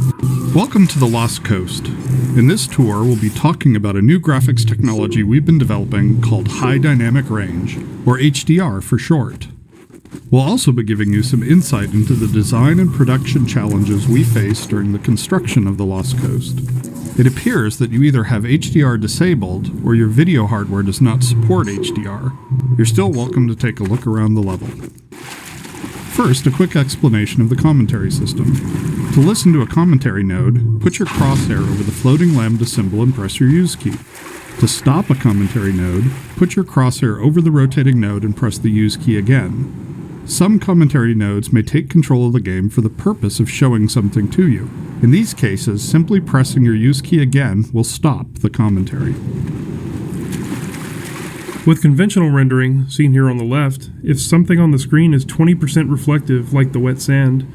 Welcome to the Lost Coast. In this tour, we'll be talking about a new graphics technology we've been developing called High Dynamic Range, or HDR for short. We'll also be giving you some insight into the design and production challenges we faced during the construction of the Lost Coast. It appears that you either have HDR disabled or your video hardware does not support HDR. You're still welcome to take a look around the level. First, a quick explanation of the commentary system. To listen to a commentary node, put your crosshair over the floating lambda symbol and press your use key. To stop a commentary node, put your crosshair over the rotating node and press the use key again. Some commentary nodes may take control of the game for the purpose of showing something to you. In these cases, simply pressing your use key again will stop the commentary. With conventional rendering, seen here on the left, if something on the screen is 20% reflective, like the wet sand,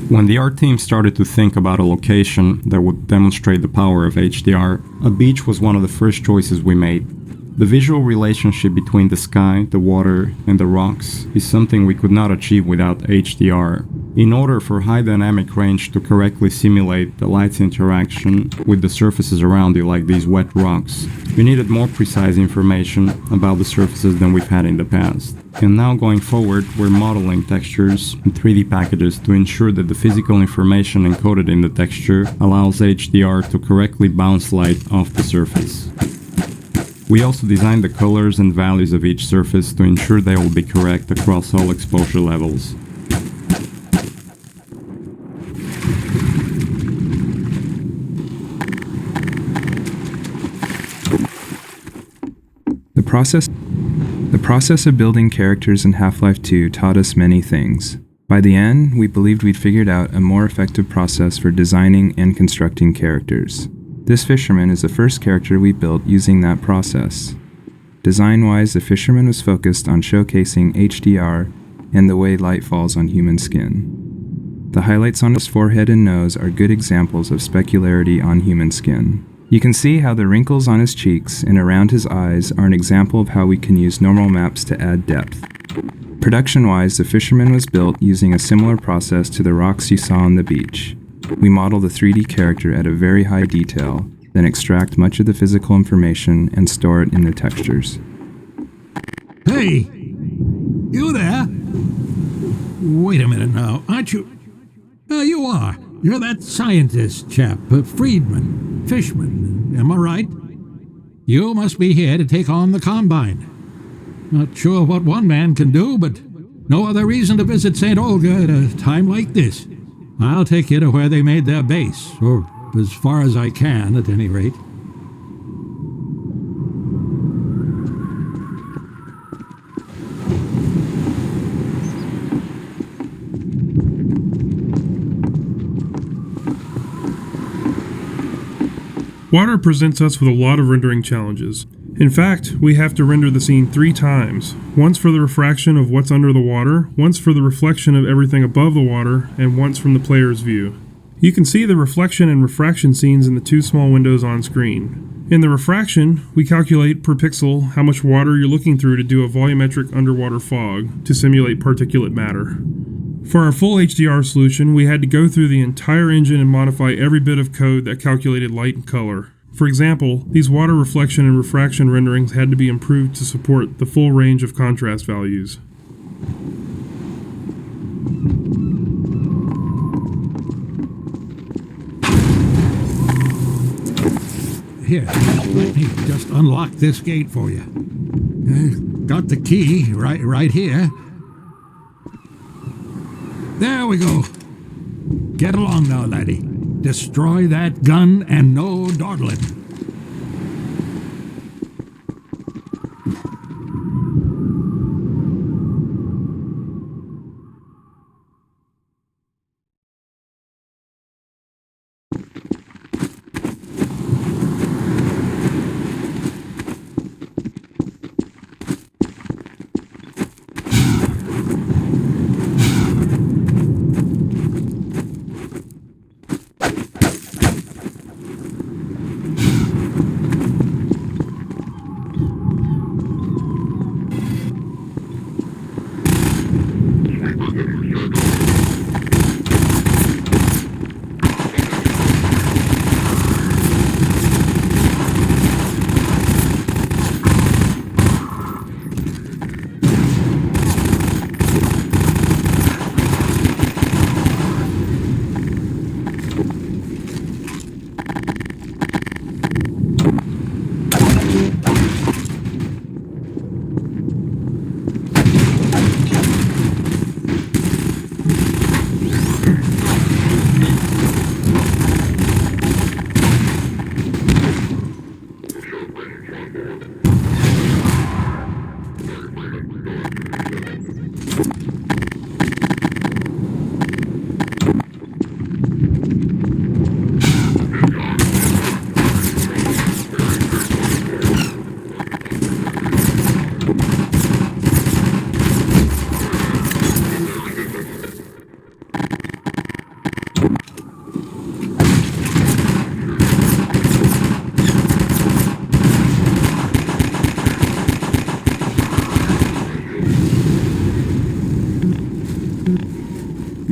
when the art team started to think about a location that would demonstrate the power of HDR, a beach was one of the first choices we made. The visual relationship between the sky, the water, and the rocks is something we could not achieve without HDR. In order for high dynamic range to correctly simulate the light's interaction with the surfaces around you, like these wet rocks, we needed more precise information about the surfaces than we've had in the past. And now going forward, we're modeling textures in 3D packages to ensure that the physical information encoded in the texture allows HDR to correctly bounce light off the surface. We also designed the colors and values of each surface to ensure they will be correct across all exposure levels. The process of building characters in Half-Life 2 taught us many things. By the end, we believed we'd figured out a more effective process for designing and constructing characters. This fisherman is the first character we built using that process. Design-wise, the fisherman was focused on showcasing HDR and the way light falls on human skin. The highlights on his forehead and nose are good examples of specularity on human skin. You can see how the wrinkles on his cheeks and around his eyes are an example of how we can use normal maps to add depth. Production-wise, the fisherman was built using a similar process to the rocks you saw on the beach. We model the 3D character at a very high detail, then extract much of the physical information and store it in the textures. Hey! You there? Wait a minute now, aren't you? You are. You're that scientist chap, Friedman, Fishman, am I right? You must be here to take on the Combine. Not sure what one man can do, but no other reason to visit St. Olga at a time like this. I'll take you to where they made their base, or as far as I can, at any rate. water presents us with a lot of rendering challenges. In fact, we have to render the scene 3 times, once for the refraction of what's under the water, once for the reflection of everything above the water, and once from the player's view. You can see the reflection and refraction scenes in the 2 small windows on screen. In the refraction, we calculate per pixel how much water you're looking through to do a volumetric underwater fog to simulate particulate matter. For our full HDR solution, we had to go through the entire engine and modify every bit of code that calculated light and color. For example, these water reflection and refraction renderings had to be improved to support the full range of contrast values. Here, let me just unlock this gate for you. Got the key right here. There we go. Get along now, laddie. Destroy that gun and no dawdling.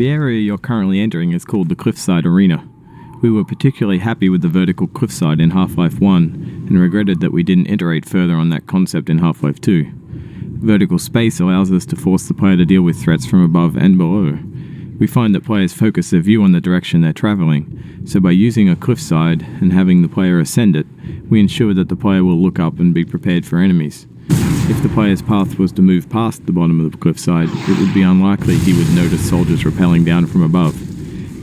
The area you're currently entering is called the Cliffside Arena. We were particularly happy with the vertical cliffside in Half-Life 1 and regretted that we didn't iterate further on that concept in Half-Life 2. Vertical space allows us to force the player to deal with threats from above and below. We find that players focus their view on the direction they're traveling, so by using a cliffside and having the player ascend it, we ensure that the player will look up and be prepared for enemies. If the player's path was to move past the bottom of the cliffside, it would be unlikely he would notice soldiers rappelling down from above.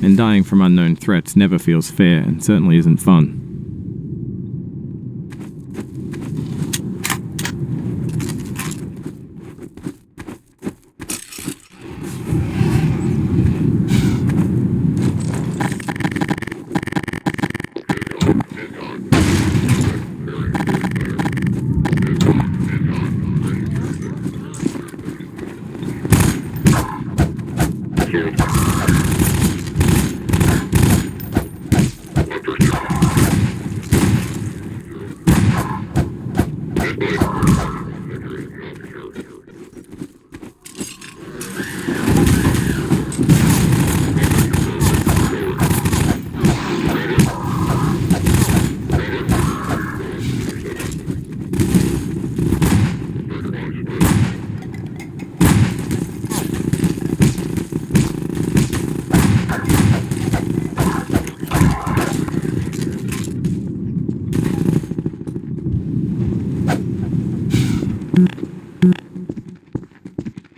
And dying from unknown threats never feels fair and certainly isn't fun.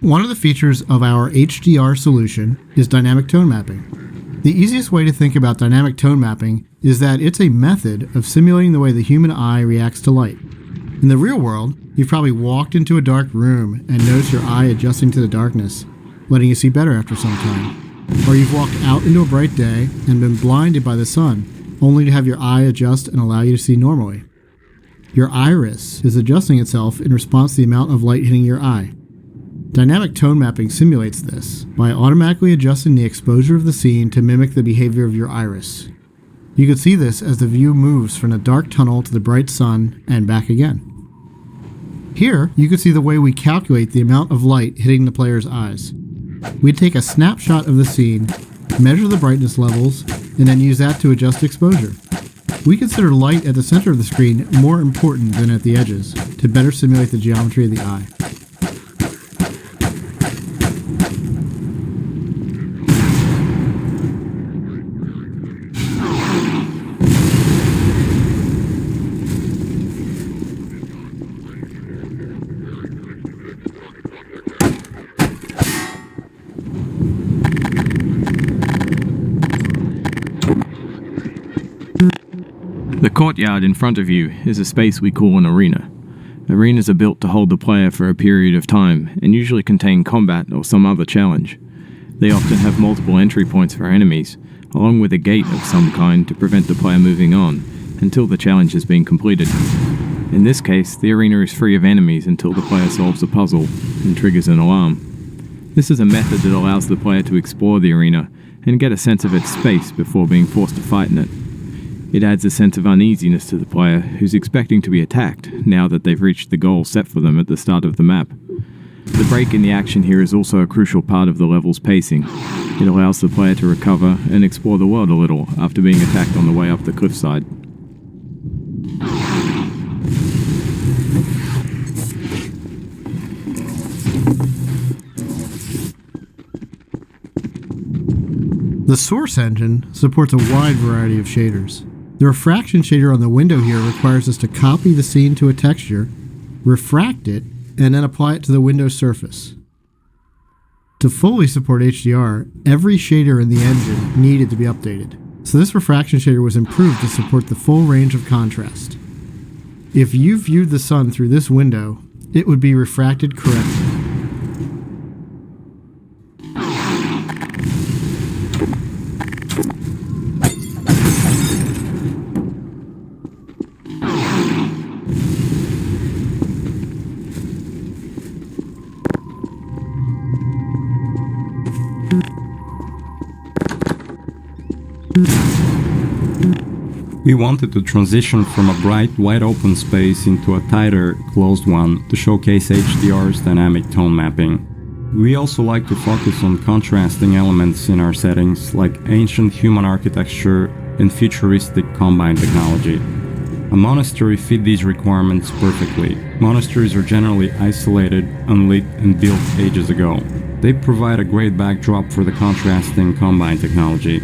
One of the features of our HDR solution is dynamic tone mapping. The easiest way to think about dynamic tone mapping is that it's a method of simulating the way the human eye reacts to light. In the real world, you've probably walked into a dark room and noticed your eye adjusting to the darkness, letting you see better after some time. Or you've walked out into a bright day and been blinded by the sun, only to have your eye adjust and allow you to see normally. Your iris is adjusting itself in response to the amount of light hitting your eye. Dynamic tone mapping simulates this by automatically adjusting the exposure of the scene to mimic the behavior of your iris. You can see this as the view moves from the dark tunnel to the bright sun and back again. Here, you can see the way we calculate the amount of light hitting the player's eyes. We take a snapshot of the scene, measure the brightness levels, and then use that to adjust exposure. We consider light at the center of the screen more important than at the edges to better simulate the geometry of the eye. The courtyard in front of you is a space we call an arena. Arenas are built to hold the player for a period of time and usually contain combat or some other challenge. They often have multiple entry points for enemies, along with a gate of some kind to prevent the player moving on until the challenge has been completed. In this case, the arena is free of enemies until the player solves a puzzle and triggers an alarm. This is a method that allows the player to explore the arena and get a sense of its space before being forced to fight in it. It adds a sense of uneasiness to the player who's expecting to be attacked now that they've reached the goal set for them at the start of the map. The break in the action here is also a crucial part of the level's pacing. It allows the player to recover and explore the world a little after being attacked on the way up the cliffside. The source engine supports a wide variety of shaders. The refraction shader on the window here requires us to copy the scene to a texture, refract it, and then apply it to the window surface. To fully support HDR, every shader in the engine needed to be updated, so this refraction shader was improved to support the full range of contrast. If you viewed the sun through this window, it would be refracted correctly. We wanted to transition from a bright, wide-open space into a tighter, closed one to showcase HDR's dynamic tone mapping. We also like to focus on contrasting elements in our settings, like ancient human architecture and futuristic combine technology. A monastery fit these requirements perfectly. Monasteries are generally isolated, unlit, and built ages ago. They provide a great backdrop for the contrasting combine technology.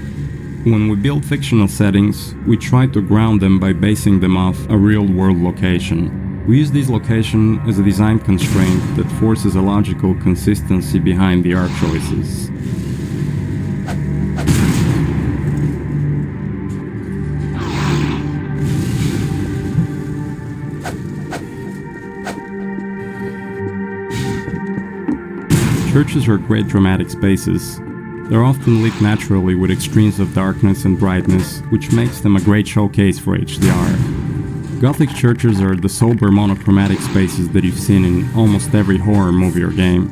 When we build fictional settings, we try to ground them by basing them off a real-world location. We use this location as a design constraint that forces a logical consistency behind the art choices. Churches are great dramatic spaces. They're often lit naturally with extremes of darkness and brightness, which makes them a great showcase for HDR. Gothic churches are the sober monochromatic spaces that you've seen in almost every horror movie or game.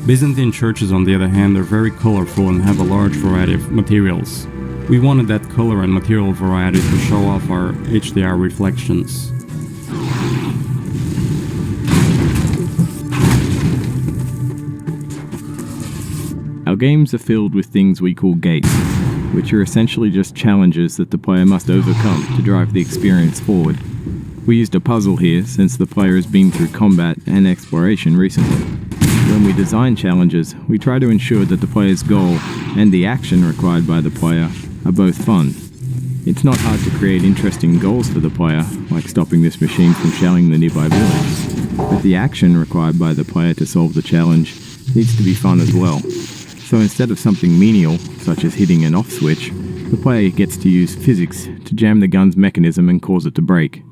Byzantine churches, on the other hand, are very colorful and have a large variety of materials. We wanted that color and material variety to show off our HDR reflections. Our games are filled with things we call gates, which are essentially just challenges that the player must overcome to drive the experience forward. We used a puzzle here since the player has been through combat and exploration recently. When we design challenges, we try to ensure that the player's goal and the action required by the player are both fun. It's not hard to create interesting goals for the player, like stopping this machine from shelling the nearby village, but the action required by the player to solve the challenge needs to be fun as well. So instead of something menial, such as hitting an off switch, the player gets to use physics to jam the gun's mechanism and cause it to break.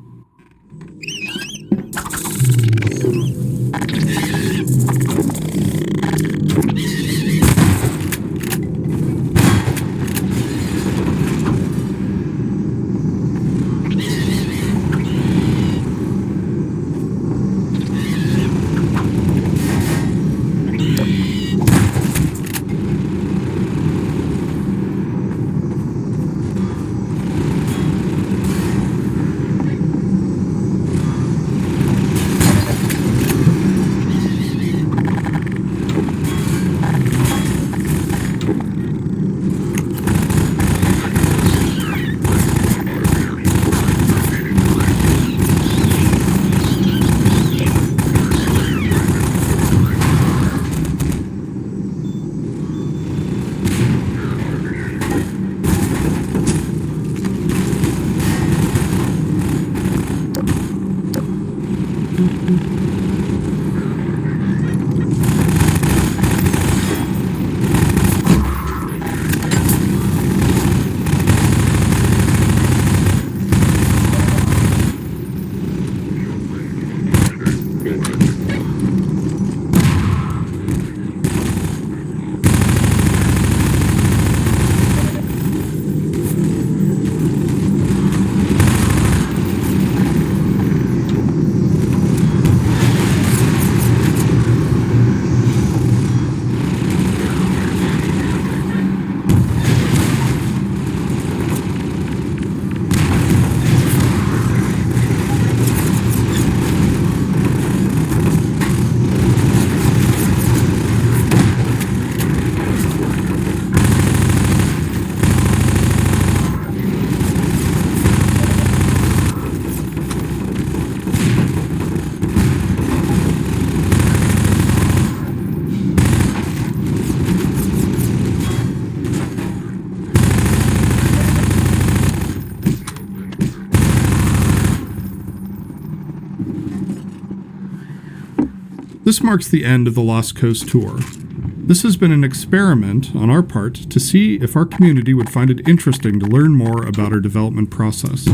This marks the end of the Lost Coast tour. This has been an experiment on our part to see if our community would find it interesting to learn more about our development process.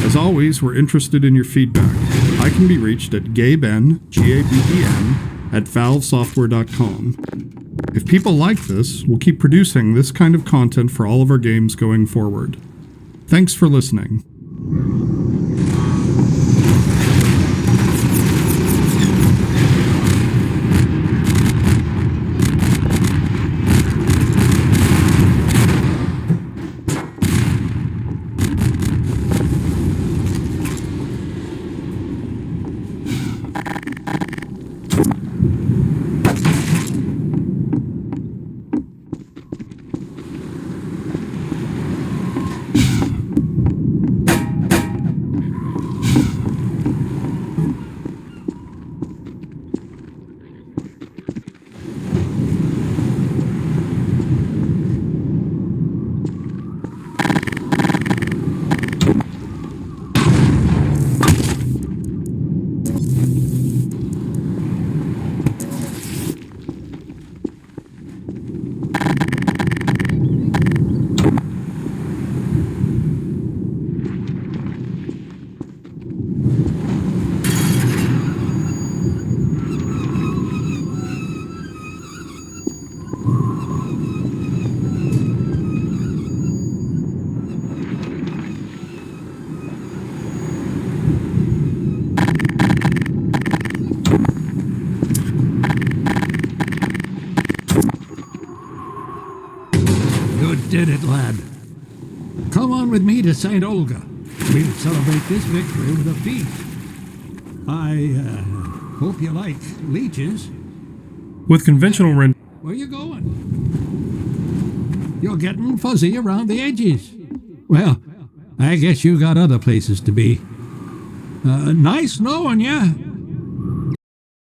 As always, we're interested in your feedback. I can be reached at gaben, G-A-B-E-N, at valvesoftware.com. If people like this, we'll keep producing this kind of content for all of our games going forward. Thanks for listening. You did it, lad. Come on with me to St. Olga. We'll celebrate this victory with a feast. I hope you like leeches. With conventional rendering, Where you going? You're getting fuzzy around the edges. Well, I guess you got other places to be. Nice knowing you.